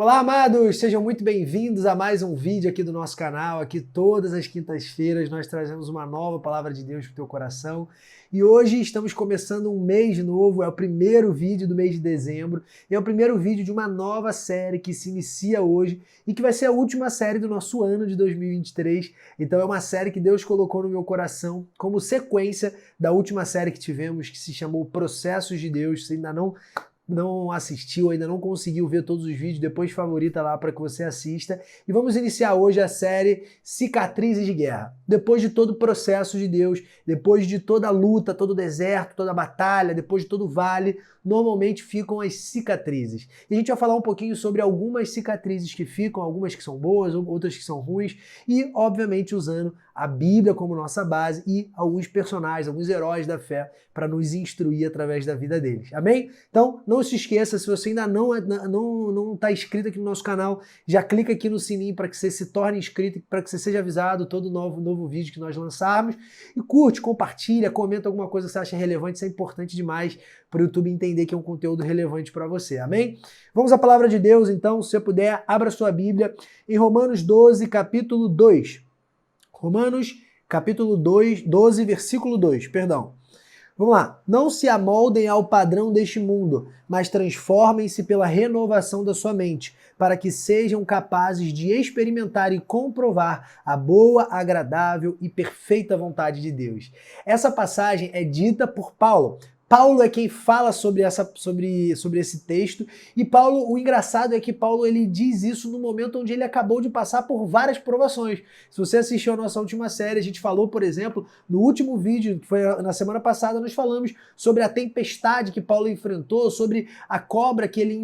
Olá, amados! Sejam muito bem-vindos a mais um vídeo aqui do nosso canal. Aqui todas as quintas-feiras nós trazemos uma nova palavra de Deus para o teu coração. E hoje estamos começando um mês novo, é o primeiro vídeo do mês de dezembro. E é o primeiro vídeo de uma nova série que se inicia hoje e que vai ser a última série do nosso ano de 2023. Então é uma série que Deus colocou no meu coração como sequência da última série que tivemos, que se chamou Processos de Deus. Se ainda não assistiu, ainda não conseguiu ver todos os vídeos, depois favorita lá para que você assista. E vamos iniciar hoje a série Cicatrizes de Guerra. Depois de todo o processo de Deus, depois de toda a luta, todo o deserto, toda a batalha, depois de todo o vale, normalmente ficam as cicatrizes. E a gente vai falar um pouquinho sobre algumas cicatrizes que ficam, algumas que são boas, outras que são ruins, e obviamente usando a Bíblia como nossa base e alguns personagens, alguns heróis da fé para nos instruir através da vida deles. Amém? Então, não se esqueça, se você ainda não está inscrito aqui no nosso canal, já clica aqui no sininho para que você se torne inscrito, para que você seja avisado todo novo vídeo que nós lançarmos. E curte, compartilha, comenta alguma coisa que você acha relevante, isso é importante demais para o YouTube entender que é um conteúdo relevante para você. Amém? Vamos à palavra de Deus, então, se você puder, abra sua Bíblia em Romanos 12, capítulo 2. Romanos, capítulo 12, versículo 2, perdão. Vamos lá. Não se amoldem ao padrão deste mundo, mas transformem-se pela renovação da sua mente, para que sejam capazes de experimentar e comprovar a boa, agradável e perfeita vontade de Deus. Essa passagem é dita por Paulo. Paulo é quem fala sobre esse texto, e Paulo, o engraçado é que Paulo ele diz isso no momento onde ele acabou de passar por várias provações. Se você assistiu a nossa última série, a gente falou, por exemplo, no último vídeo, que foi na semana passada, nós falamos sobre a tempestade que Paulo enfrentou, sobre a cobra que ele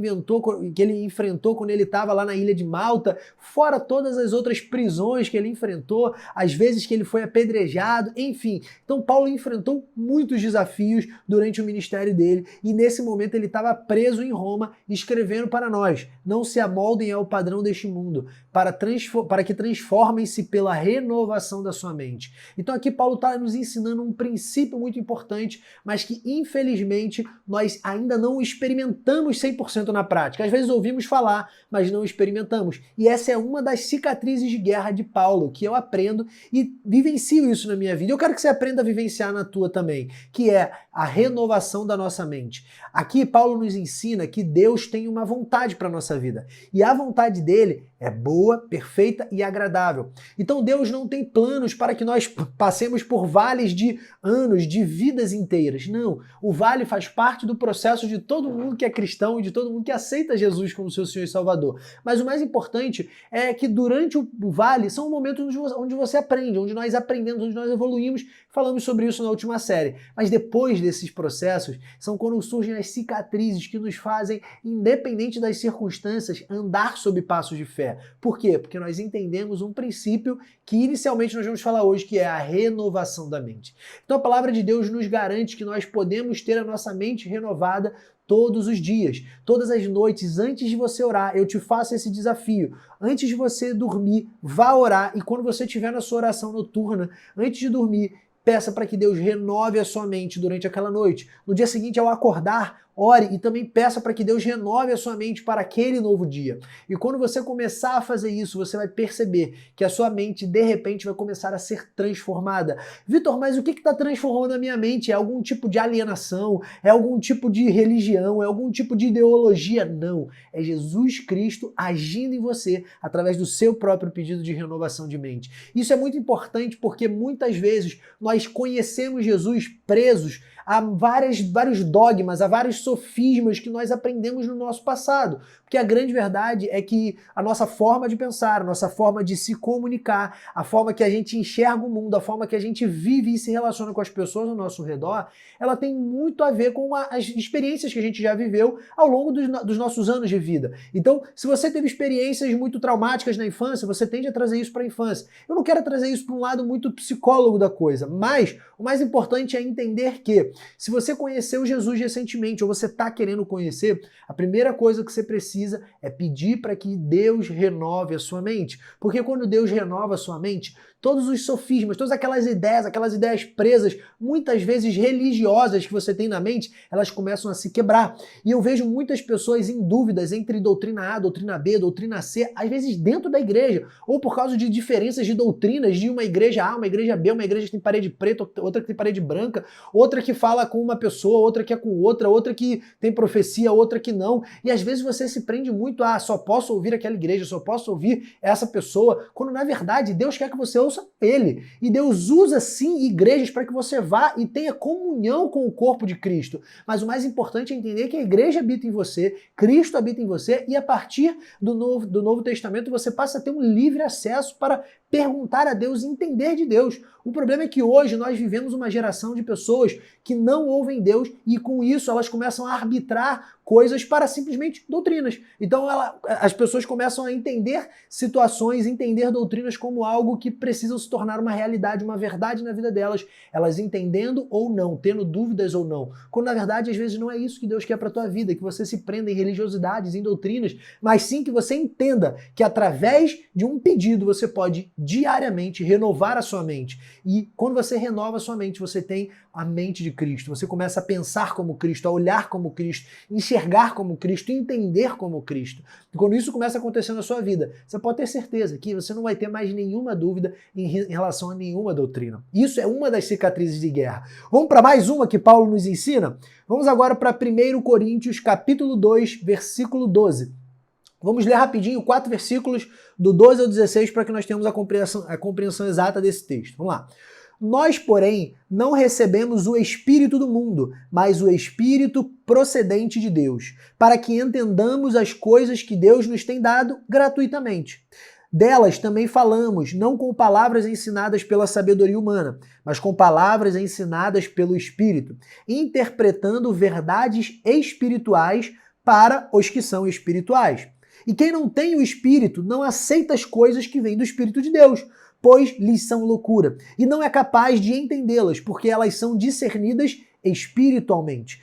enfrentou quando ele estava lá na ilha de Malta, fora todas as outras prisões que ele enfrentou, as vezes que ele foi apedrejado, enfim. Então Paulo enfrentou muitos desafios durante o ministério dele, e nesse momento ele estava preso em Roma, escrevendo para nós: não se amoldem ao padrão deste mundo, para que transformem-se pela renovação da sua mente. Então aqui Paulo está nos ensinando um princípio muito importante, mas que infelizmente nós ainda não experimentamos 100% na prática. Às vezes ouvimos falar, mas não experimentamos. E essa é uma das cicatrizes de guerra de Paulo, que eu aprendo e vivencio isso na minha vida. Eu quero que você aprenda a vivenciar na tua também, que é a renovação da nossa mente. Aqui Paulo nos ensina que Deus tem uma vontade para a nossa vida. E a vontade dele é boa, perfeita e agradável. Então Deus não tem planos para que nós passemos por vales de anos, de vidas inteiras. Não. O vale faz parte do processo de todo mundo que é cristão e de todo mundo que aceita Jesus como seu Senhor e Salvador. Mas o mais importante é que durante o vale são momentos onde você aprende, onde nós aprendemos, onde nós evoluímos. Falamos sobre isso na última série. Mas depois desses processos, são quando surgem as cicatrizes que nos fazem, independente das circunstâncias, andar sob passos de fé. Por quê? Porque nós entendemos um princípio que inicialmente nós vamos falar hoje, que é a renovação da mente. Então a palavra de Deus nos garante que nós podemos ter a nossa mente renovada todos os dias, todas as noites, antes de você orar. Eu te faço esse desafio. Antes de você dormir, vá orar, e quando você estiver na sua oração noturna, antes de dormir, peça para que Deus renove a sua mente durante aquela noite. No dia seguinte, ao acordar, ore e também peça para que Deus renove a sua mente para aquele novo dia. E quando você começar a fazer isso, você vai perceber que a sua mente, de repente, vai começar a ser transformada. Vitor, mas o que está transformando a minha mente? É algum tipo de alienação? É algum tipo de religião? É algum tipo de ideologia? Não. É Jesus Cristo agindo em você através do seu próprio pedido de renovação de mente. Isso é muito importante porque muitas vezes nós conhecemos Jesus presos a vários dogmas, a vários sofismas que nós aprendemos no nosso passado. Porque a grande verdade é que a nossa forma de pensar, a nossa forma de se comunicar, a forma que a gente enxerga o mundo, a forma que a gente vive e se relaciona com as pessoas ao nosso redor, ela tem muito a ver com as experiências que a gente já viveu ao longo dos nossos anos de vida. Então, se você teve experiências muito traumáticas na infância, você tende a trazer isso para a infância. Eu não quero trazer isso para um lado muito psicólogo da coisa, mas o mais importante é entender que se você conheceu Jesus recentemente, ou você está querendo conhecer, a primeira coisa que você precisa é pedir para que Deus renove a sua mente. Porque quando Deus renova a sua mente, todos os sofismas, todas aquelas ideias presas, muitas vezes religiosas que você tem na mente, elas começam a se quebrar. E eu vejo muitas pessoas em dúvidas entre doutrina A, doutrina B, doutrina C, às vezes dentro da igreja, ou por causa de diferenças de doutrinas de uma igreja A, uma igreja B, uma igreja que tem parede preta, outra que tem parede branca, outra que fala com uma pessoa, outra que é com outra que tem profecia, outra que não. E às vezes você se prende muito a só posso ouvir aquela igreja, só posso ouvir essa pessoa, quando na verdade Deus quer que você ouça ele. E Deus usa sim igrejas para que você vá e tenha comunhão com o corpo de Cristo. Mas o mais importante é entender que a igreja habita em você, Cristo habita em você, e a partir do Novo Testamento você passa a ter um livre acesso para perguntar a Deus e entender de Deus. O problema é que hoje nós vivemos uma geração de pessoas que não ouvem Deus e com isso elas começam a arbitrar coisas para simplesmente doutrinas. Então as pessoas começam a entender situações, entender doutrinas como algo que precisam se tornar uma realidade, uma verdade na vida delas, elas entendendo ou não, tendo dúvidas ou não. Quando na verdade às vezes não é isso que Deus quer para a tua vida, que você se prenda em religiosidades, em doutrinas, mas sim que você entenda que através de um pedido você pode diariamente renovar a sua mente. E quando você renova a sua mente, você tem a mente de Cristo. Você começa a pensar como Cristo, a olhar como Cristo, enxergar como Cristo, entender como Cristo. E quando isso começa a acontecer na sua vida, você pode ter certeza que você não vai ter mais nenhuma dúvida em relação a nenhuma doutrina. Isso é uma das cicatrizes de guerra. Vamos para mais uma que Paulo nos ensina? Vamos agora para 1 Coríntios, capítulo 2, versículo 12. Vamos ler rapidinho 4 versículos do 12 ao 16 para que nós tenhamos a compreensão exata desse texto. Vamos lá. Nós, porém, não recebemos o Espírito do mundo, mas o Espírito procedente de Deus, para que entendamos as coisas que Deus nos tem dado gratuitamente. Delas também falamos, não com palavras ensinadas pela sabedoria humana, mas com palavras ensinadas pelo Espírito, interpretando verdades espirituais para os que são espirituais. E quem não tem o Espírito não aceita as coisas que vêm do Espírito de Deus, pois lhes são loucura, e não é capaz de entendê-las, porque elas são discernidas espiritualmente.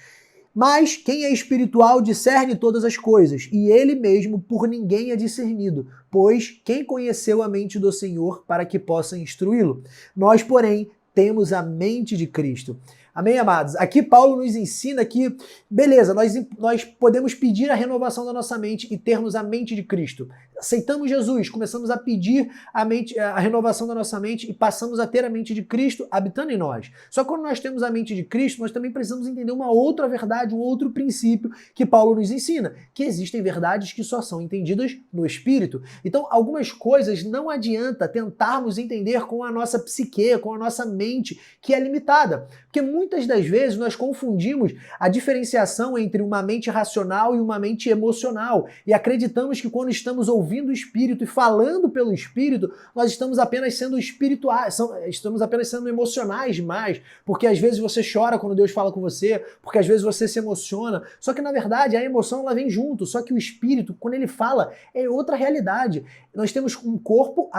Mas quem é espiritual discerne todas as coisas, e ele mesmo por ninguém é discernido, pois quem conheceu a mente do Senhor para que possa instruí-lo? Nós, porém, temos a mente de Cristo. Amém, amados? Aqui Paulo nos ensina que, beleza, nós podemos pedir a renovação da nossa mente e termos a mente de Cristo. Aceitamos Jesus, começamos a pedir a renovação da nossa mente e passamos a ter a mente de Cristo habitando em nós. Só que quando nós temos a mente de Cristo, nós também precisamos entender uma outra verdade, um outro princípio que Paulo nos ensina, que existem verdades que só são entendidas no Espírito. Então, algumas coisas não adianta tentarmos entender com a nossa psique, com a nossa mente, que é limitada. Porque muitas das vezes nós confundimos a diferenciação entre uma mente racional e uma mente emocional e acreditamos que quando estamos ouvindo o Espírito e falando pelo Espírito, nós estamos apenas sendo espirituais, estamos apenas sendo emocionais demais, porque às vezes você chora quando Deus fala com você, porque às vezes você se emociona, só que na verdade a emoção ela vem junto, só que o Espírito, quando ele fala, é outra realidade. Nós temos um corpo,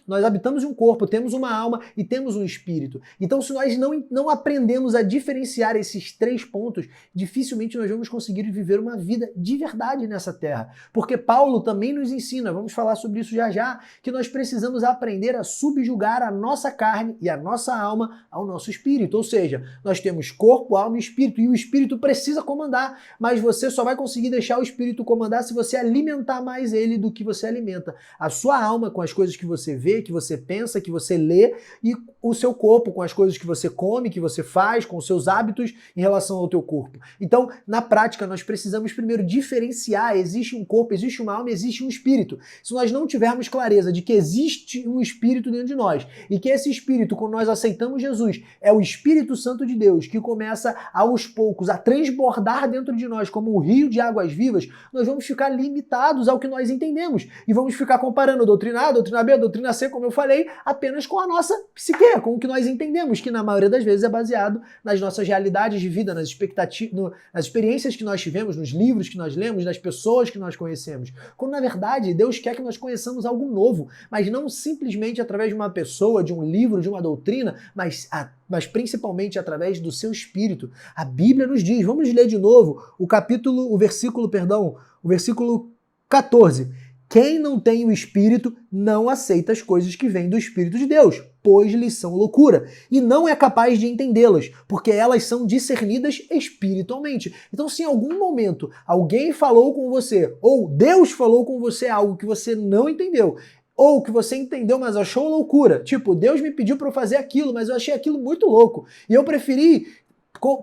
nós habitamos em um corpo, temos uma alma e temos um espírito. Então, se nós não aprendemos a diferenciar esses 3 pontos, dificilmente nós vamos conseguir viver uma vida de verdade nessa terra. Porque Paulo também nos ensina, vamos falar sobre isso já já, que nós precisamos aprender a subjugar a nossa carne e a nossa alma ao nosso espírito. Ou seja, nós temos corpo, alma e espírito, e o espírito precisa comandar, mas você só vai conseguir deixar o espírito comandar se você alimentar mais ele do que você alimenta a sua alma com as coisas que você vê, que você pensa, que você lê, e o seu corpo com as coisas que você come, que você faz, com os seus hábitos em relação ao teu corpo. Então, na prática, nós precisamos primeiro diferenciar, existe um corpo, existe uma alma, existe um espírito. Se nós não tivermos clareza de que existe um espírito dentro de nós, e que esse espírito, quando nós aceitamos Jesus, é o Espírito Santo de Deus, que começa aos poucos a transbordar dentro de nós como um rio de águas vivas, nós vamos ficar limitados ao que nós entendemos, e vamos ficar comparando a doutrina A, a doutrina B, a doutrina C, como eu falei, apenas com a nossa psique, com o que nós entendemos, que na maioria das vezes vezes é baseado nas nossas realidades de vida, nas expectativas, nas experiências que nós tivemos, nos livros que nós lemos, nas pessoas que nós conhecemos. Quando, na verdade, Deus quer que nós conheçamos algo novo, mas não simplesmente através de uma pessoa, de um livro, de uma doutrina, mas principalmente através do seu Espírito. A Bíblia nos diz, vamos ler de novo o versículo 14. Quem não tem o Espírito não aceita as coisas que vêm do Espírito de Deus, pois lhes são loucura, e não é capaz de entendê-las, porque elas são discernidas espiritualmente. Então, se em algum momento alguém falou com você, ou Deus falou com você algo que você não entendeu, ou que você entendeu, mas achou loucura, tipo, Deus me pediu para eu fazer aquilo, mas eu achei aquilo muito louco, e eu preferi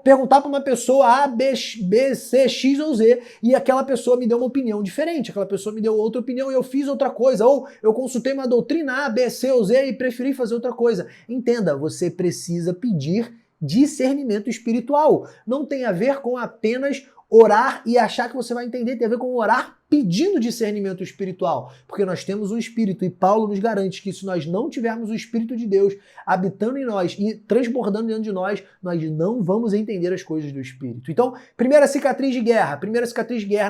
perguntar para uma pessoa A, B, C, X ou Z, e aquela pessoa me deu uma opinião diferente, aquela pessoa me deu outra opinião e eu fiz outra coisa, ou eu consultei uma doutrina A, B, C ou Z e preferi fazer outra coisa. Entenda, você precisa pedir discernimento espiritual. Não tem a ver com apenas orar e achar que você vai entender, tem a ver com orar pedindo discernimento espiritual, porque nós temos o Espírito, e Paulo nos garante que se nós não tivermos o Espírito de Deus habitando em nós e transbordando dentro de nós não vamos entender as coisas do Espírito. Então, primeira cicatriz de guerra,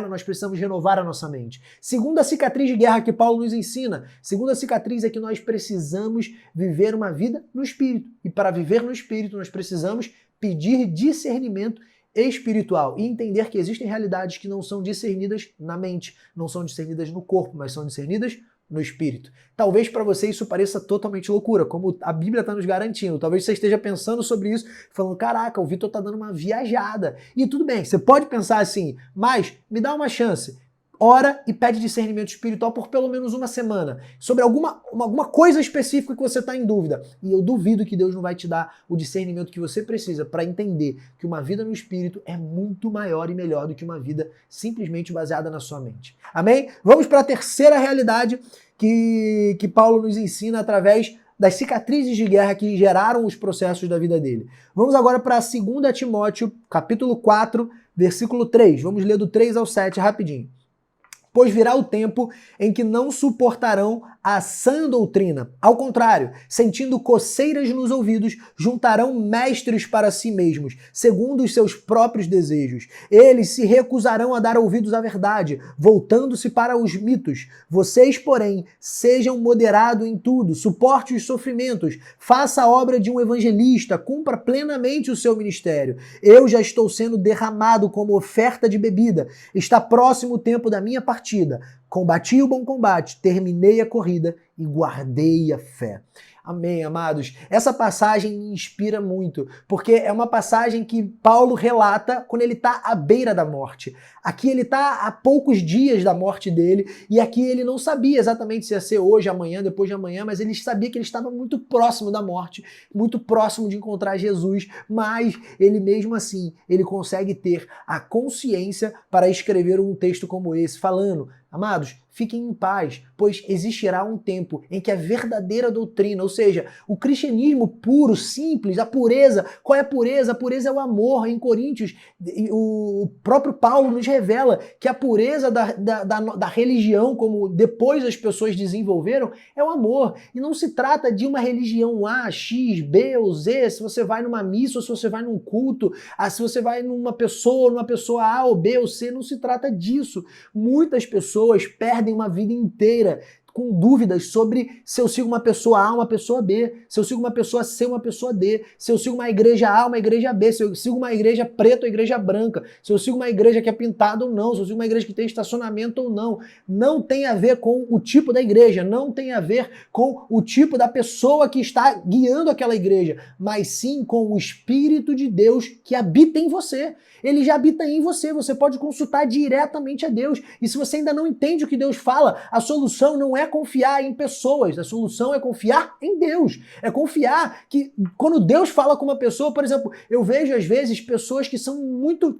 nós precisamos renovar a nossa mente. Segunda cicatriz de guerra que Paulo nos ensina, segunda cicatriz é que nós precisamos viver uma vida no Espírito, e para viver no Espírito nós precisamos pedir discernimento espiritual e entender que existem realidades que não são discernidas na mente, não são discernidas no corpo, mas são discernidas no espírito. Talvez para você isso pareça totalmente loucura, como a Bíblia está nos garantindo. Talvez você esteja pensando sobre isso, falando, caraca, o Vitor está dando uma viajada. E tudo bem, você pode pensar assim, mas me dá uma chance. Ora e pede discernimento espiritual por pelo menos uma semana, sobre alguma coisa específica que você está em dúvida. E eu duvido que Deus não vai te dar o discernimento que você precisa para entender que uma vida no Espírito é muito maior e melhor do que uma vida simplesmente baseada na sua mente. Amém? Vamos para a terceira realidade que Paulo nos ensina através das cicatrizes de guerra que geraram os processos da vida dele. Vamos agora para 2 Timóteo, capítulo 4, versículo 3. Vamos ler do 3 ao 7 rapidinho. Pois virá o tempo em que não suportarão a sã doutrina. Ao contrário, sentindo coceiras nos ouvidos, juntarão mestres para si mesmos, segundo os seus próprios desejos. Eles se recusarão a dar ouvidos à verdade, voltando-se para os mitos. Vocês, porém, sejam moderados em tudo, suporte os sofrimentos, faça a obra de um evangelista, cumpra plenamente o seu ministério. Eu já estou sendo derramado como oferta de bebida. Está próximo o tempo da minha partida. Combati o bom combate, terminei a corrida e guardei a fé. Amém, amados. Essa passagem me inspira muito, porque é uma passagem que Paulo relata quando ele está à beira da morte. Aqui ele está a poucos dias da morte dele, e aqui ele não sabia exatamente se ia ser hoje, amanhã, depois de amanhã, mas ele sabia que ele estava muito próximo da morte, muito próximo de encontrar Jesus, mas ele mesmo assim, ele consegue ter a consciência para escrever um texto como esse, falando, amados, fiquem em paz, pois existirá um tempo em que a verdadeira doutrina, ou seja, o cristianismo puro, simples, a pureza, qual é a pureza? A pureza é o amor. Em Coríntios, o próprio Paulo nos revela que a pureza da religião, como depois as pessoas desenvolveram, é o amor. E não se trata de uma religião A, X, B ou Z, se você vai numa missa ou se você vai num culto, se você vai numa pessoa A ou B ou C, não se trata disso. Muitas pessoas perdem uma vida inteira com dúvidas sobre se eu sigo uma pessoa A, uma pessoa B, se eu sigo uma pessoa C, uma pessoa D, se eu sigo uma igreja A, uma igreja B, se eu sigo uma igreja preta ou igreja branca, se eu sigo uma igreja que é pintada ou não, se eu sigo uma igreja que tem estacionamento ou não. Não tem a ver com o tipo da igreja, não tem a ver com o tipo da pessoa que está guiando aquela igreja, mas sim com o Espírito de Deus que habita em você. Ele já habita em você, você pode consultar diretamente a Deus. E se você ainda não entende o que Deus fala, a solução não é confiar em pessoas, a solução é confiar em Deus. É confiar que quando Deus fala com uma pessoa, por exemplo, eu vejo às vezes pessoas que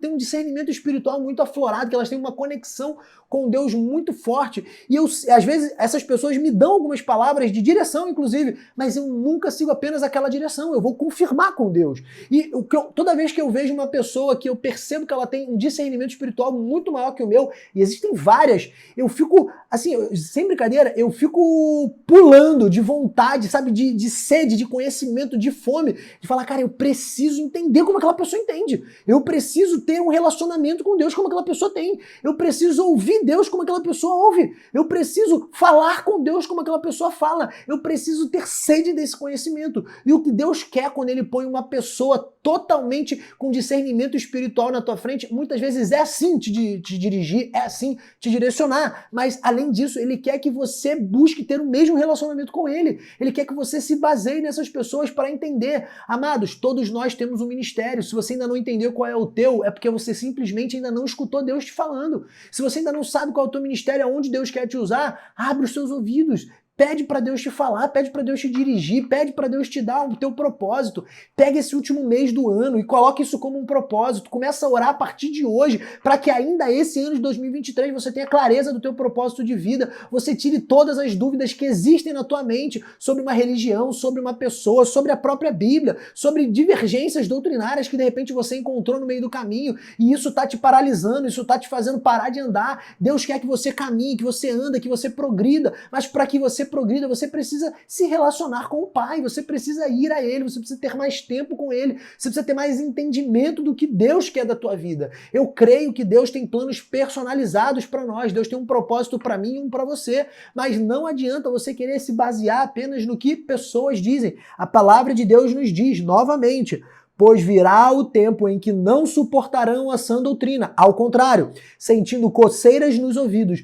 têm um discernimento espiritual muito aflorado, que elas têm uma conexão com Deus muito forte. E às vezes essas pessoas me dão algumas palavras de direção, inclusive, mas eu nunca sigo apenas aquela direção, eu vou confirmar com Deus. E toda vez que eu vejo uma pessoa que eu percebo que ela tem um discernimento espiritual muito maior que o meu, e existem várias, eu fico, assim, sem brincadeira, dia eu fico pulando de vontade, sabe, de sede, de conhecimento, de fome, de falar, cara, eu preciso entender como aquela pessoa entende. Eu preciso ter um relacionamento com Deus como aquela pessoa tem. Eu preciso ouvir Deus como aquela pessoa ouve. Eu preciso falar com Deus como aquela pessoa fala. Eu preciso ter sede desse conhecimento. E o que Deus quer quando Ele põe uma pessoa totalmente com discernimento espiritual na tua frente, muitas vezes é assim te dirigir, é assim te direcionar. Mas, além disso, Ele quer que você busque ter o mesmo relacionamento com Ele. Ele quer que você se baseie nessas pessoas para entender. Amados, todos nós temos um ministério. Se você ainda não entendeu qual é o teu, é porque você simplesmente ainda não escutou Deus te falando. Se você ainda não sabe qual é o teu ministério, aonde Deus quer te usar, abre os seus ouvidos. Pede para Deus te falar, pede para Deus te dirigir, pede para Deus te dar o teu propósito. Pega esse último mês do ano e coloque isso como um propósito. Começa a orar a partir de hoje para que ainda esse ano de 2023 você tenha clareza do teu propósito de vida, você tire todas as dúvidas que existem na tua mente sobre uma religião, sobre uma pessoa, sobre a própria Bíblia, sobre divergências doutrinárias que de repente você encontrou no meio do caminho e isso tá te paralisando, isso tá te fazendo parar de andar. Deus quer que você caminhe, que você anda, que você progrida, mas para que você progrida, você precisa se relacionar com o Pai, você precisa ir a Ele, você precisa ter mais tempo com Ele, você precisa ter mais entendimento do que Deus quer da tua vida. Eu creio que Deus tem planos personalizados para nós, Deus tem um propósito para mim e um para você, mas não adianta você querer se basear apenas no que pessoas dizem. A palavra de Deus nos diz, novamente, pois virá o tempo em que não suportarão a sã doutrina. Ao contrário, sentindo coceiras nos ouvidos,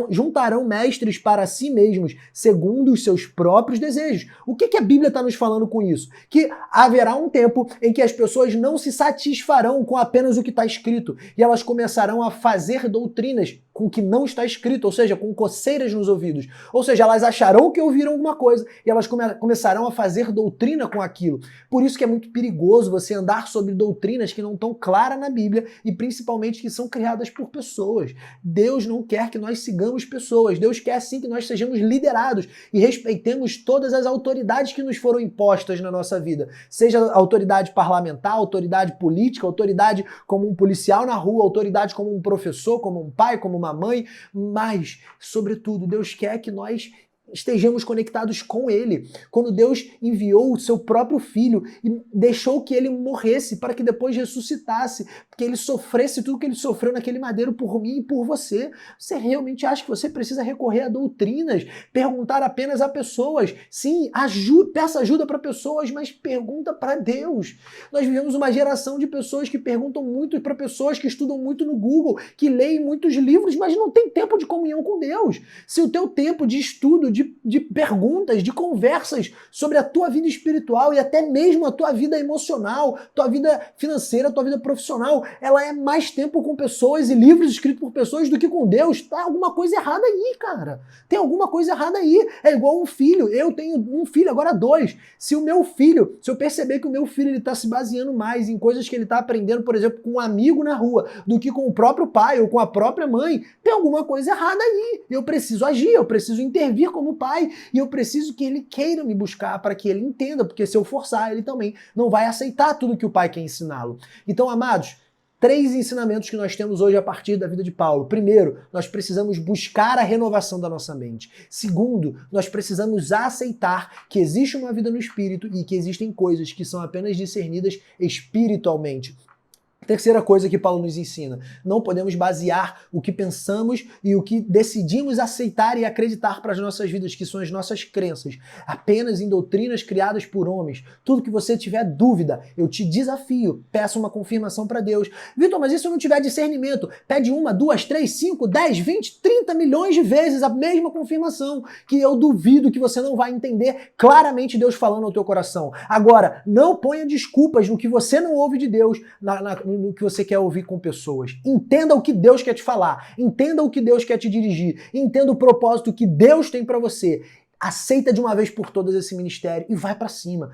juntarão mestres para si mesmos, segundo os seus próprios desejos. O que a Bíblia está nos falando com isso? Que haverá um tempo em que as pessoas não se satisfarão com apenas o que está escrito, e elas começarão a fazer doutrinas com o que não está escrito, ou seja, com coceiras nos ouvidos. Ou seja, elas acharão que ouviram alguma coisa, e elas começarão a fazer doutrina com aquilo. Por isso que é muito perigoso você andar sobre doutrinas que não estão claras na Bíblia e principalmente que são criadas por pessoas. Deus não quer que nós sigamos pessoas. Deus quer sim que nós sejamos liderados e respeitemos todas as autoridades que nos foram impostas na nossa vida. Seja autoridade parlamentar, autoridade política, autoridade como um policial na rua, autoridade como um professor, como um pai, como uma mãe, mas, sobretudo, Deus quer que nós estejamos conectados com Ele. Quando Deus enviou o seu próprio Filho e deixou que Ele morresse para que depois ressuscitasse, que Ele sofresse tudo que Ele sofreu naquele madeiro por mim e por você, você realmente acha que você precisa recorrer a doutrinas, perguntar apenas a pessoas? Sim, peça ajuda para pessoas, mas pergunta para Deus. Nós vivemos uma geração de pessoas que perguntam muito para pessoas, que estudam muito no Google, que leem muitos livros, mas não tem tempo de comunhão com Deus. Se o teu tempo de estudo, de perguntas, de conversas sobre a tua vida espiritual e até mesmo a tua vida emocional, tua vida financeira, tua vida profissional, ela é mais tempo com pessoas e livros escritos por pessoas do que com Deus. Tá alguma coisa errada aí, cara. Tem alguma coisa errada aí. É igual um filho. Eu tenho um filho, agora dois. Se eu perceber que o meu filho ele tá se baseando mais em coisas que ele tá aprendendo, por exemplo, com um amigo na rua, do que com o próprio pai ou com a própria mãe, tem alguma coisa errada aí. Eu preciso agir, eu preciso intervir como pai e eu preciso que ele queira me buscar para que ele entenda, porque se eu forçar, ele também não vai aceitar tudo que o pai quer ensiná-lo. Então, amados, 3 ensinamentos que nós temos hoje a partir da vida de Paulo. Primeiro, nós precisamos buscar a renovação da nossa mente. Segundo, nós precisamos aceitar que existe uma vida no espírito e que existem coisas que são apenas discernidas espiritualmente. Terceira coisa que Paulo nos ensina, não podemos basear o que pensamos e o que decidimos aceitar e acreditar para as nossas vidas, que são as nossas crenças, apenas em doutrinas criadas por homens. Tudo que você tiver dúvida, eu te desafio, peça uma confirmação para Deus. Vitor, mas e se eu não tiver discernimento? Pede 1, 2, 3, 5, 10, 20, 30 milhões de vezes a mesma confirmação, que eu duvido que você não vai entender claramente Deus falando ao teu coração. Agora, não ponha desculpas no que você não ouve de Deus, no que você quer ouvir com pessoas. Entenda o que Deus quer te falar, entenda o que Deus quer te dirigir, entenda o propósito que Deus tem para você. Aceita de uma vez por todas esse ministério e vai para cima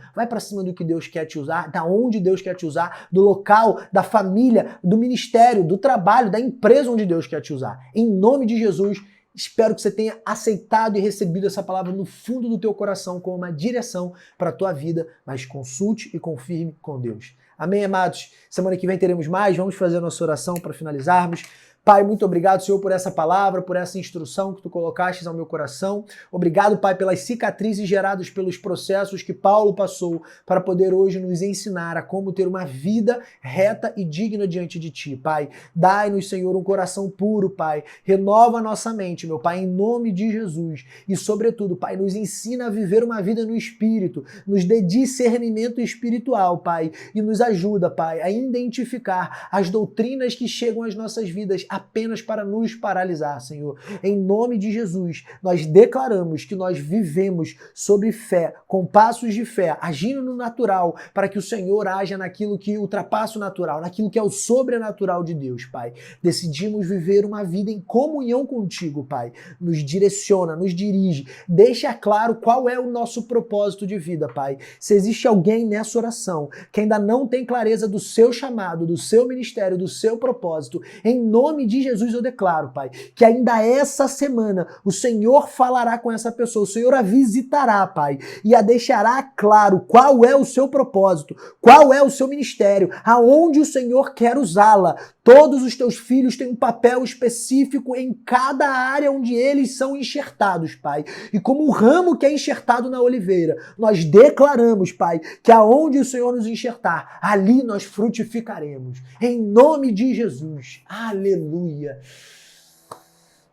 do que Deus quer te usar, da onde Deus quer te usar, do local, da família, do ministério, do trabalho, da empresa onde Deus quer te usar. Em nome de Jesus, espero que você tenha aceitado e recebido essa palavra no fundo do teu coração como uma direção para a tua vida, mas consulte e confirme com Deus. Amém, amados? Semana que vem teremos mais, vamos fazer a nossa oração para finalizarmos. Pai, muito obrigado, Senhor, por essa palavra, por essa instrução que tu colocaste ao meu coração. Obrigado, Pai, pelas cicatrizes geradas pelos processos que Paulo passou para poder hoje nos ensinar a como ter uma vida reta e digna diante de Ti, Pai. Dai-nos, Senhor, um coração puro, Pai. Renova a nossa mente, meu Pai, em nome de Jesus. E, sobretudo, Pai, nos ensina a viver uma vida no Espírito, nos dê discernimento espiritual, Pai, e nos ajuda, Pai, a identificar as doutrinas que chegam às nossas vidas apenas para nos paralisar, Senhor. Em nome de Jesus, nós declaramos que nós vivemos sobre fé, com passos de fé, agindo no natural, para que o Senhor haja naquilo que ultrapassa o natural, naquilo que é o sobrenatural de Deus, Pai. Decidimos viver uma vida em comunhão contigo, Pai. Nos direciona, nos dirige, deixa claro qual é o nosso propósito de vida, Pai. Se existe alguém nessa oração que ainda não tem clareza do seu chamado, do seu ministério, do seu propósito, em nome de Jesus eu declaro, Pai, que ainda essa semana o Senhor falará com essa pessoa, o Senhor a visitará, Pai, e a deixará claro qual é o seu propósito, qual é o seu ministério, aonde o Senhor quer usá-la. Todos os teus filhos têm um papel específico em cada área onde eles são enxertados, Pai. E como o ramo que é enxertado na oliveira, nós declaramos, Pai, que aonde o Senhor nos enxertar, ali nós frutificaremos. Em nome de Jesus. Aleluia.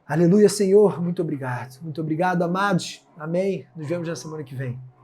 Aleluia, Senhor. Muito obrigado. Muito obrigado, amados. Amém. Nos vemos na semana que vem.